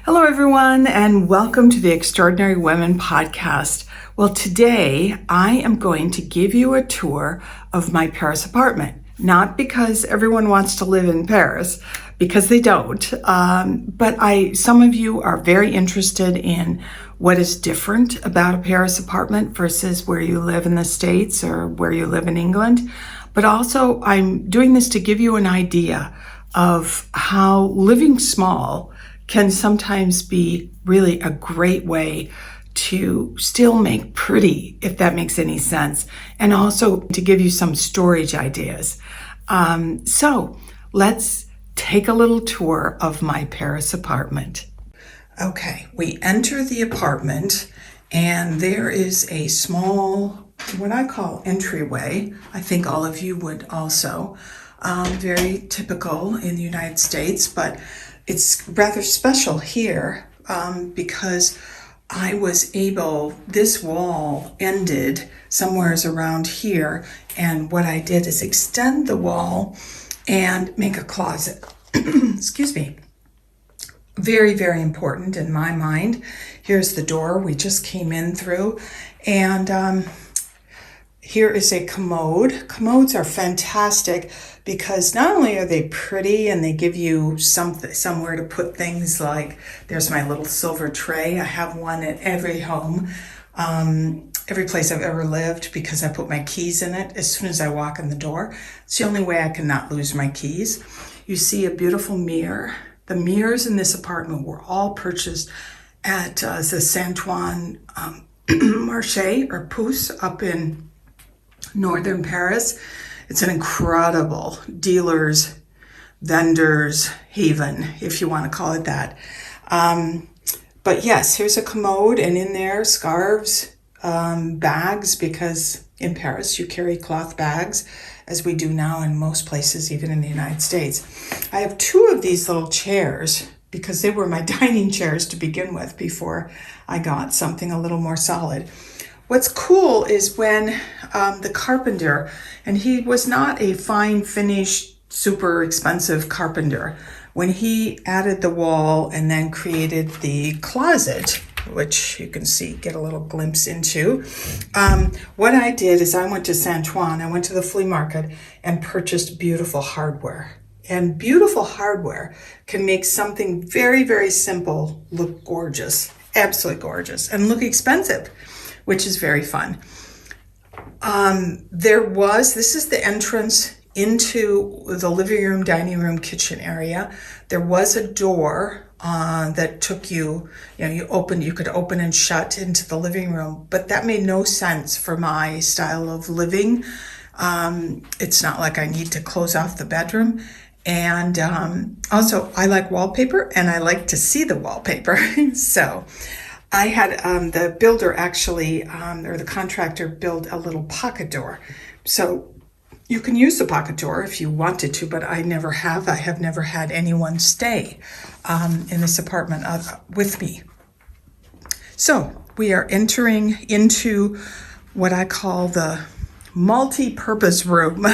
Hello, everyone, and welcome to the Extraordinary Women podcast. Well, today I am going to give you a tour of my Paris apartment. Not because everyone wants to live in Paris, because they don't, but some of you are very interested in what is different about a Paris apartment versus where you live in the States or where you live in England. But also, I'm doing this to give you an idea of how living small can sometimes be really a great way to still make pretty, if that makes any sense, and also to give you some storage ideas. So let's take a little tour of my Paris apartment. Okay, we enter the apartment and there is a small, what I call entryway. I think all of you would also. Very typical in the United States, but it's rather special here because I was able, this wall ended somewhere around here, and what I did is extend the wall and make a closet. Excuse me. Very, very important in my mind. Here's the door we just came in through, and here is a commode. Commodes are fantastic because not only are they pretty and they give you somewhere to put things, like there's my little silver tray. I have one at every home, every place I've ever lived, because I put my keys in it as soon as I walk in the door. It's the only way I cannot lose my keys. You see a beautiful mirror. The mirrors in this apartment were all purchased at the Saint-Ouen Marché or Pouce up in northern Paris. It's an incredible dealers, vendors haven, if you want to call it that. But yes, here's a commode, and in there scarves, bags, because in Paris you carry cloth bags, as we do now in most places, even in the United States. I have two of these little chairs because they were my dining chairs to begin with before I got something a little more solid. What's cool is when the carpenter, and he was not a fine finished, super expensive carpenter, when he added the wall and then created the closet, which you can see, get a little glimpse into, what I did is I went to Saint-Ouen, I went to the flea market and purchased beautiful hardware. And beautiful hardware can make something very, very simple look gorgeous, absolutely gorgeous, and look expensive, which is very fun. This is the entrance into the living room, dining room, kitchen area. There was a door that took you could open and shut into the living room, but that made no sense for my style of living. It's not like I need to close off the bedroom. And also, I like wallpaper and I like to see the wallpaper. So I had the builder actually, or the contractor, build a little pocket door. So you can use the pocket door if you wanted to, but I never have. I have never had anyone stay in this apartment with me. So we are entering into what I call the multi-purpose room,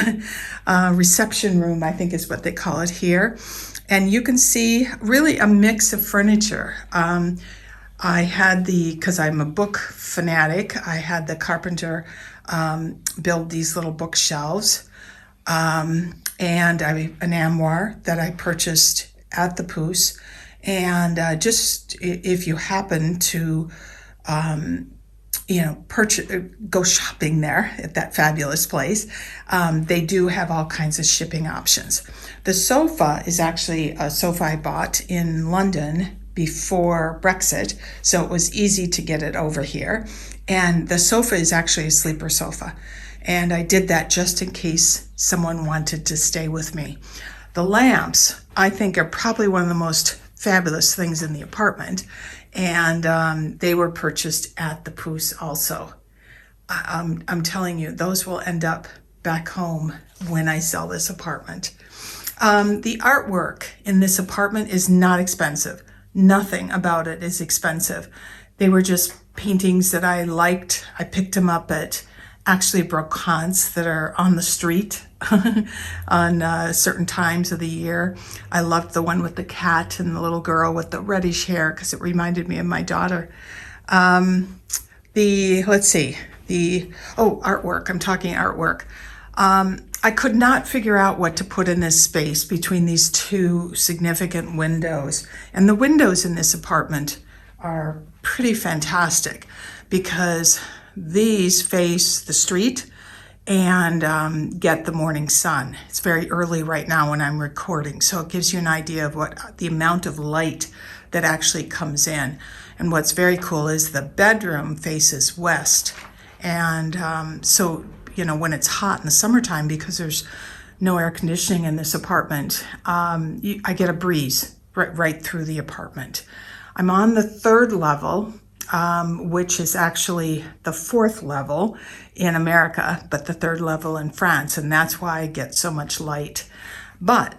reception room, I think is what they call it here. And you can see really a mix of furniture. I had because I'm a book fanatic, I had the carpenter build these little bookshelves, and an armoire that I purchased at the Pouce. And just if you happen to, go shopping there at that fabulous place, they do have all kinds of shipping options. The sofa is actually a sofa I bought in London before Brexit, so it was easy to get it over here. And the sofa is actually a sleeper sofa. And I did that just in case someone wanted to stay with me. The lamps, I think, are probably one of the most fabulous things in the apartment. And they were purchased at the Pouce also. I'm telling you, those will end up back home when I sell this apartment. The artwork in this apartment is not expensive. Nothing about it is expensive. They were just paintings that I liked. I picked them up at actually brocantes that are on the street on certain times of the year. I loved the one with the cat and the little girl with the reddish hair because it reminded me of my daughter. Artwork. I'm talking artwork. I could not figure out what to put in this space between these two significant windows. And the windows in this apartment are pretty fantastic because these face the street and get the morning sun. It's very early right now when I'm recording, so it gives you an idea of what the amount of light that actually comes in. And what's very cool is the bedroom faces west. And so, when it's hot in the summertime, because there's no air conditioning in this apartment, I get a breeze right through the apartment. I'm on the third level, which is actually the fourth level in America, but the third level in France, and that's why I get so much light. But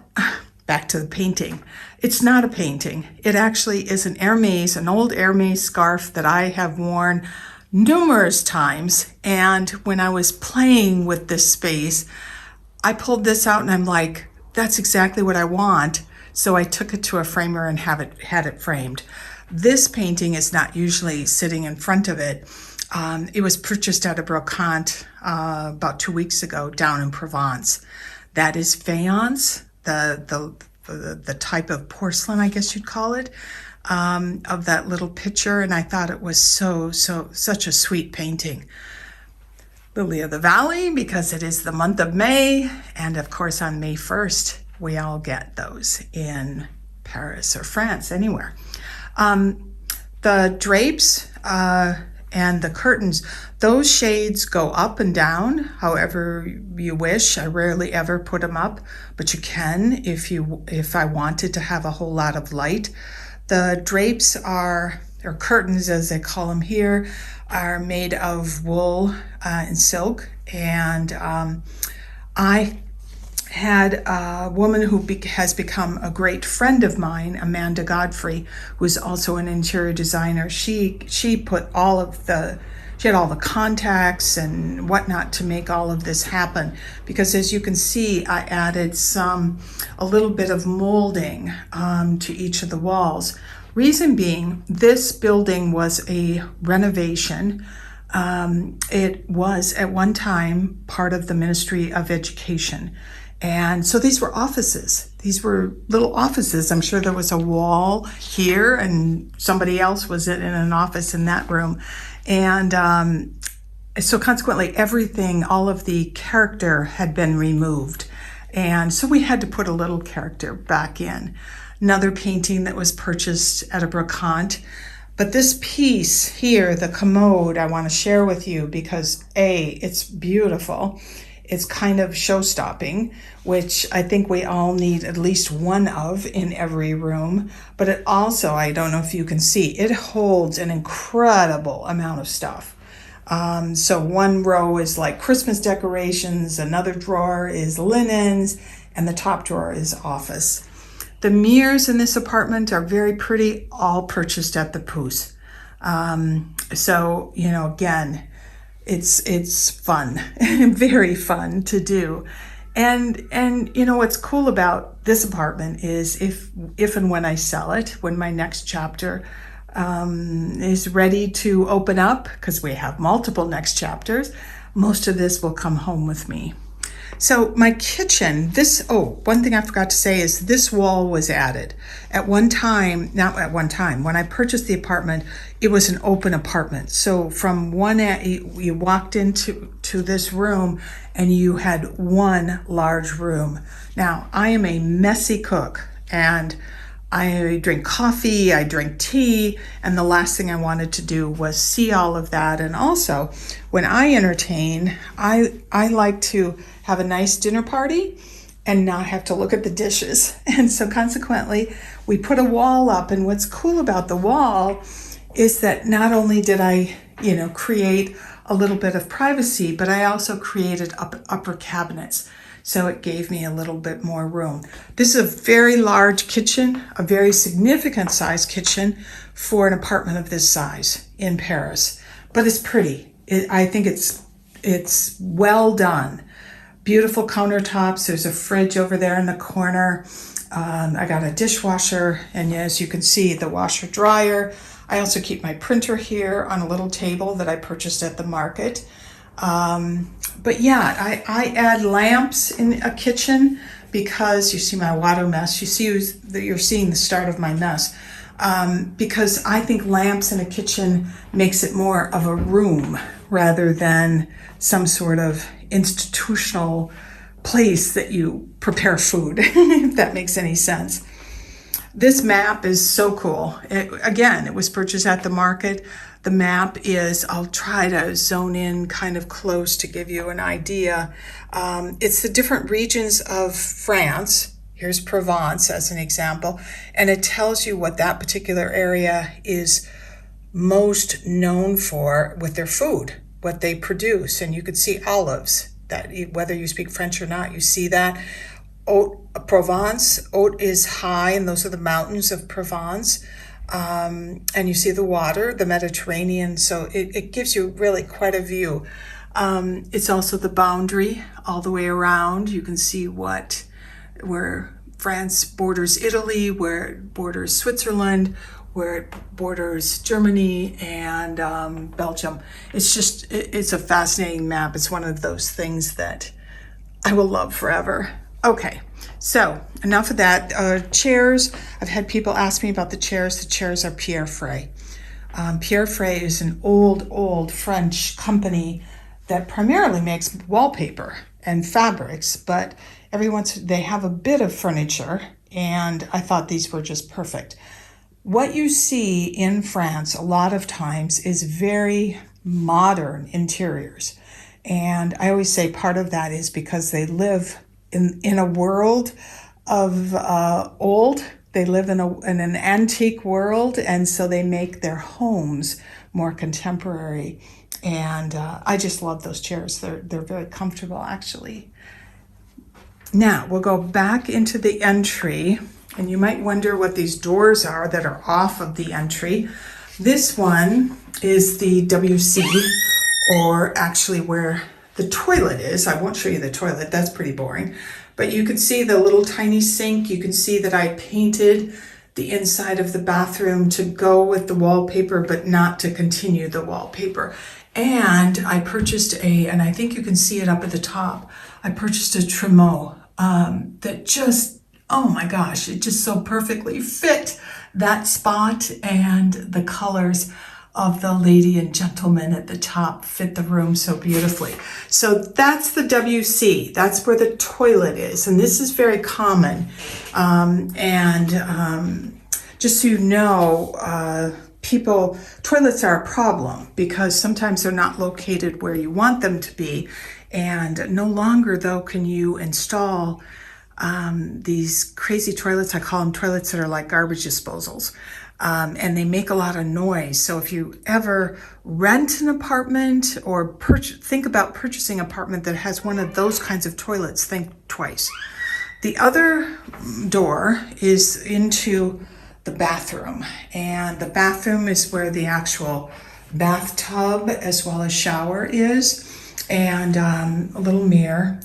back to the painting. It's not a painting. It actually is an old Hermes scarf that I have worn numerous times. And when I was playing with this space, I pulled this out and I'm like, that's exactly what I want. So I took it to a framer and had it framed. This painting is not usually sitting in front of it. It was purchased at a brocante about 2 weeks ago down in Provence. That is faience, the type of porcelain, I guess you'd call it, of that little picture. And I thought it was such a sweet painting. Lily of the Valley, because it is the month of May. And of course, on May 1st, we all get those in Paris or France, anywhere. The drapes and the curtains, those shades go up and down however you wish. I rarely ever put them up, but you can if I wanted to have a whole lot of light. The drapes or curtains as they call them here, are made of wool and silk. And I had a woman who has become a great friend of mine, Amanda Godfrey, who's also an interior designer. She put she had all the contacts and whatnot to make all of this happen. Because as you can see, I added a little bit of molding to each of the walls. Reason being, this building was a renovation. It was at one time part of the Ministry of Education. And so these were offices. These were little offices. I'm sure there was a wall here and somebody else was in an office in that room. And so consequently, everything, all of the character had been removed. And so we had to put a little character back in. Another painting that was purchased at a brocante. But this piece here, the commode, I want to share with you because it's beautiful. It's kind of show-stopping, which I think we all need at least one of in every room. But it also, I don't know if you can see, it holds an incredible amount of stuff. So one row is like Christmas decorations, another drawer is linens, and the top drawer is office. The mirrors in this apartment are very pretty, all purchased at the Pouce. So, again, it's fun, very fun to do. And what's cool about this apartment is if and when I sell it, when my next chapter is ready to open up, because we have multiple next chapters, most of this will come home with me. So my kitchen, one thing I forgot to say is this wall was added. When I purchased the apartment, it was an open apartment. So from one end, you walked into this room and you had one large room. Now, I am a messy cook and I drink coffee, I drink tea, and the last thing I wanted to do was see all of that. And also, when I entertain, I like to have a nice dinner party and not have to look at the dishes. And so consequently, we put a wall up. And what's cool about the wall is that not only did I, create a little bit of privacy, but I also created upper cabinets. So it gave me a little bit more room. This is a very large kitchen, a very significant size kitchen for an apartment of this size in Paris. But it's pretty. I think it's It's well done. Beautiful countertops. There's a fridge over there in the corner. I got a dishwasher, and as you can see, the washer dryer. I also keep my printer here on a little table that I purchased at the market. But yeah, I add lamps in a kitchen because you see my water mess. You see that you're seeing the start of my mess. Because I think lamps in a kitchen makes it more of a room rather than some sort of institutional place that you prepare food, if that makes any sense. This map is so cool. It was purchased at the market. The map is, I'll try to zone in kind of close to give you an idea. It's the different regions of France. Here's Provence as an example, and it tells you what that particular area is most known for with their food, what they produce. And you could see olives, that whether you speak French or not, you see that. Provence, oat is high, and those are the mountains of Provence. And you see the water, the Mediterranean, so it gives you really quite a view. It's also the boundary all the way around. You can see where France borders Italy, where it borders Switzerland, where it borders Germany and Belgium. It's a fascinating map. It's one of those things that I will love forever. Okay, so enough of that. Chairs, I've had people ask me about the chairs. The chairs are Pierre Frey. Pierre Frey is an old French company that primarily makes wallpaper and fabrics, but they have a bit of furniture, and I thought these were just perfect. What you see in France a lot of times is very modern interiors. And I always say part of that is because they live in a world of old. They live in an antique world, and so they make their homes more contemporary. And I just love those chairs. They're very comfortable, actually. Now, we'll go back into the entry, and you might wonder what these doors are that are off of the entry. This one is the WC, or actually where the toilet is. I won't show you the toilet, that's pretty boring. But you can see the little tiny sink. You can see that I painted the inside of the bathroom to go with the wallpaper, but not to continue the wallpaper. And I purchased and I think you can see it up at the top, I purchased a trumeau that just, oh my gosh, it just so perfectly fit that spot, and the colors of the lady and gentleman at the top fit the room so beautifully. So that's the WC. That's where the toilet is. And this is very common. Just so you know, toilets are a problem because sometimes they're not located where you want them to be. And no longer, though, can you install these crazy toilets. I call them toilets that are like garbage disposals. And they make a lot of noise. So if you ever rent an apartment or think about purchasing an apartment that has one of those kinds of toilets, think twice. The other door is into the bathroom, and the bathroom is where the actual bathtub as well as shower is, and a little mirror,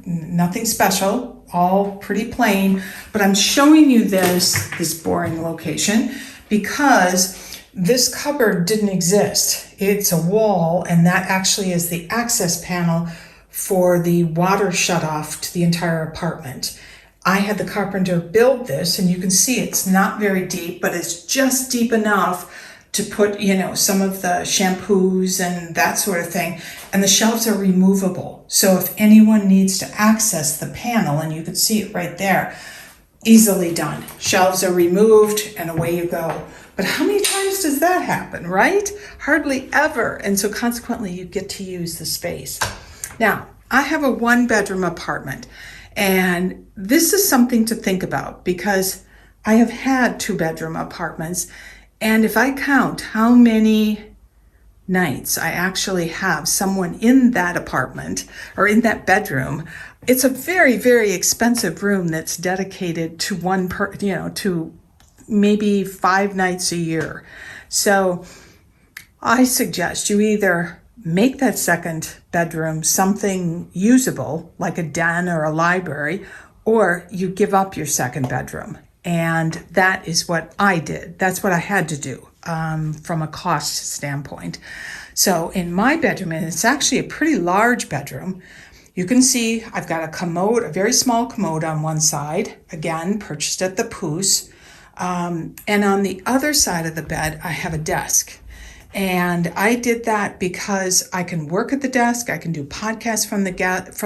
nothing special, all pretty plain, but I'm showing you this boring location because this cupboard didn't exist. It's a wall, and that actually is the access panel for the water shutoff to the entire apartment. I had the carpenter build this, and you can see it's not very deep, but it's just deep enough to put, some of the shampoos and that sort of thing. And the shelves are removable. So if anyone needs to access the panel, and you can see it right there, easily done. Shelves are removed and away you go. But how many times does that happen, right? Hardly ever. And so consequently, you get to use the space. Now, I have a 1-bedroom apartment, and this is something to think about because I have had 2-bedroom apartments. And if I count how many nights I actually have someone in that apartment or in that bedroom, it's a very, very expensive room that's dedicated to to maybe 5 nights a year. So I suggest you either make that second bedroom something usable, like a den or a library, or you give up your second bedroom. And that is what I did. That's what I had to do from a cost standpoint. So in my bedroom, and it's actually a pretty large bedroom, you can see I've got a commode, a very small commode on one side, again, purchased at the Poos. And on the other side of the bed, I have a desk. And I did that because I can work at the desk, I can do podcasts from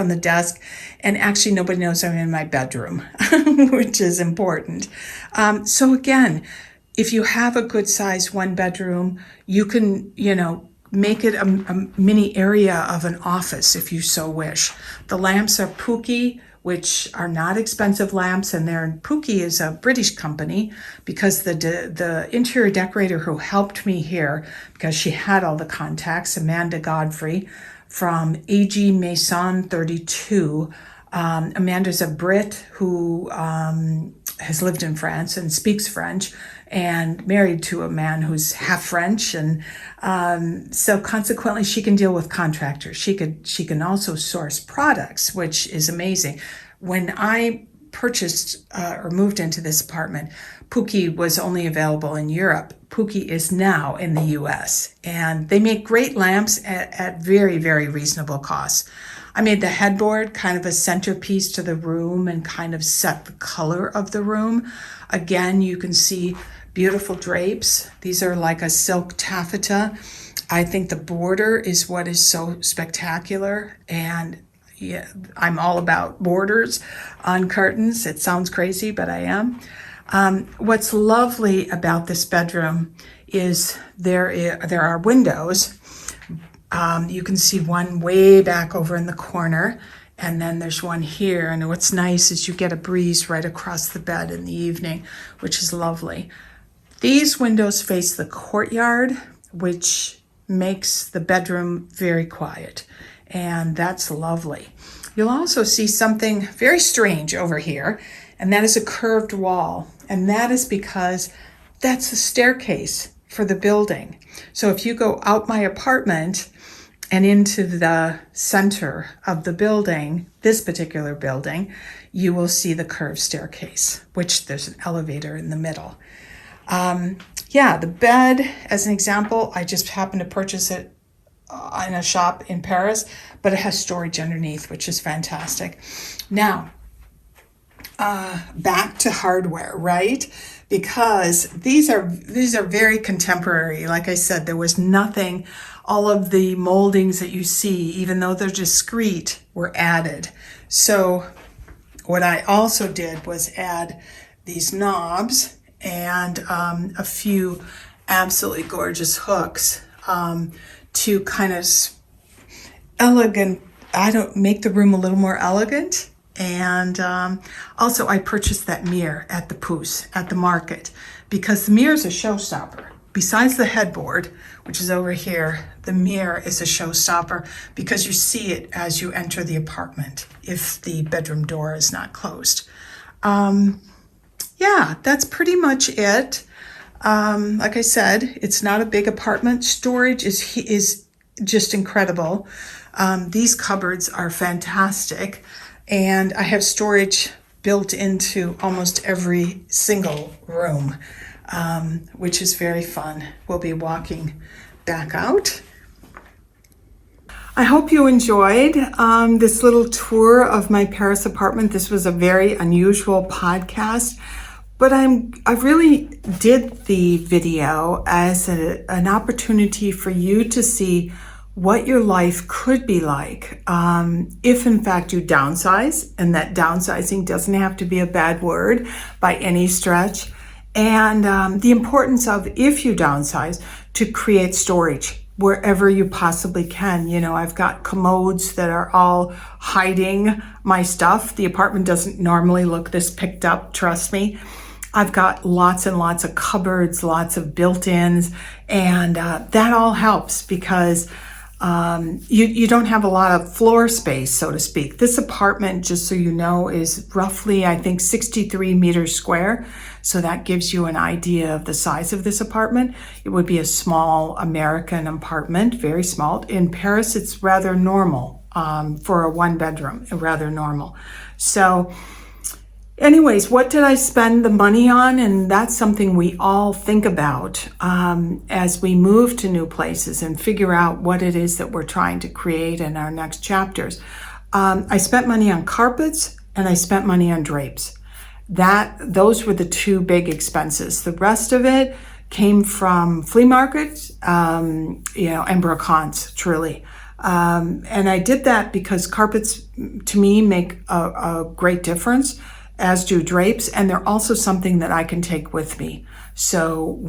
the desk, and actually nobody knows I'm in my bedroom, which is important. So again, if you have a good size one bedroom, you can, make it a mini area of an office if you so wish. The lamps are Pookie, which are not expensive lamps, and Pookie is a British company because the interior decorator who helped me here, because she had all the contacts, Amanda Godfrey from AG Maison 32. Amanda's a Brit who has lived in France and speaks French, and married to a man who's half French, and so consequently she can deal with contractors. She can also source products, which is amazing. When I purchased or moved into this apartment, Pookie was only available in Europe. Pookie is now in the US, and they make great lamps at very, very reasonable costs. I made the headboard kind of a centerpiece to the room and kind of set the color of the room. Again, you can see beautiful drapes. These are like a silk taffeta. I think the border is what is so spectacular. And yeah, I'm all about borders on curtains. It sounds crazy, but I am. What's lovely about this bedroom is there are windows. You can see one way back over in the corner, and then there's one here. And what's nice is you get a breeze right across the bed in the evening, which is lovely. These windows face the courtyard, which makes the bedroom very quiet, and that's lovely. You'll also see something very strange over here, and that is a curved wall, and that is because that's the staircase for the building. So if you go out my apartment and into the center of the building, this particular building, you will see the curved staircase, which there's an elevator in the middle. The bed, as an example, I just happened to purchase it in a shop in Paris, but it has storage underneath, which is fantastic. Now, back to hardware, right? Because these are very contemporary. Like I said, there was nothing, all of the moldings that you see, even though they're discreet, were added. So what I also did was add these knobs and a few absolutely gorgeous hooks to kind of make the room a little more elegant. And also I purchased that mirror at the Poos, at the market, because the mirror is a showstopper. Besides the headboard, which is over here, the mirror is a showstopper because you see it as you enter the apartment if the bedroom door is not closed. That's pretty much it. Like I said, it's not a big apartment. Storage is just incredible. These cupboards are fantastic, and I have storage built into almost every single room, which is very fun. We'll be walking back out. I hope you enjoyed this little tour of my Paris apartment. This was a very unusual podcast, but I really did the video as an opportunity for you to see what your life could be like if in fact you downsize, and that downsizing doesn't have to be a bad word by any stretch, and the importance of, if you downsize, to create storage wherever you possibly can. I've got commodes that are all hiding my stuff. The apartment doesn't normally look this picked up, trust me. I've got lots and lots of cupboards, lots of built-ins, and that all helps because You don't have a lot of floor space, so to speak. This apartment, just so you know, is roughly, I think, 63 meters square. So that gives you an idea of the size of this apartment. It would be a small American apartment, very small. In Paris, it's rather normal for a one bedroom, rather normal. So anyways, what did I spend the money on? And that's something we all think about as we move to new places and figure out what it is that we're trying to create in our next chapters. I spent money on carpets and I spent money on drapes. Those were the two big expenses. The rest of it came from flea markets, and brocants, truly. And I did that because carpets, to me, make a great difference, as do drapes, and they're also something that I can take with me. So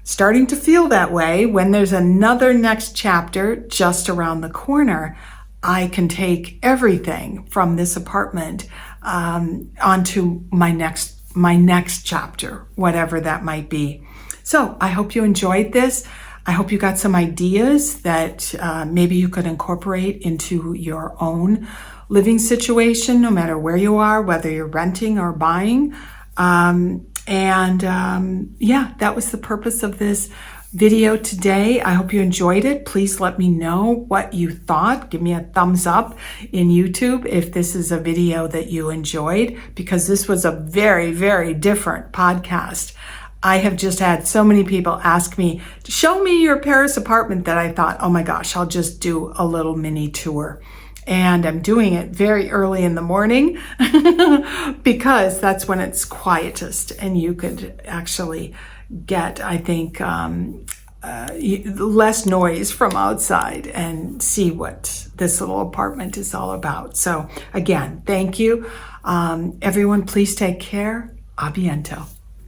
starting to feel that way, when there's another next chapter just around the corner, I can take everything from this apartment onto my next chapter, whatever that might be. So I hope you enjoyed this. I hope you got some ideas that maybe you could incorporate into your own living situation, no matter where you are, whether you're renting or buying. That was the purpose of this video today. I hope you enjoyed it. Please let me know what you thought. Give me a thumbs up in YouTube if this is a video that you enjoyed, because this was a very, very different podcast. I have just had so many people ask me, show me your Paris apartment, that I thought, oh my gosh, I'll just do a little mini tour. And I'm doing it very early in the morning because that's when it's quietest and you could actually get, I think, less noise from outside and see what this little apartment is all about. So again, thank you. Everyone, please take care. A bientôt.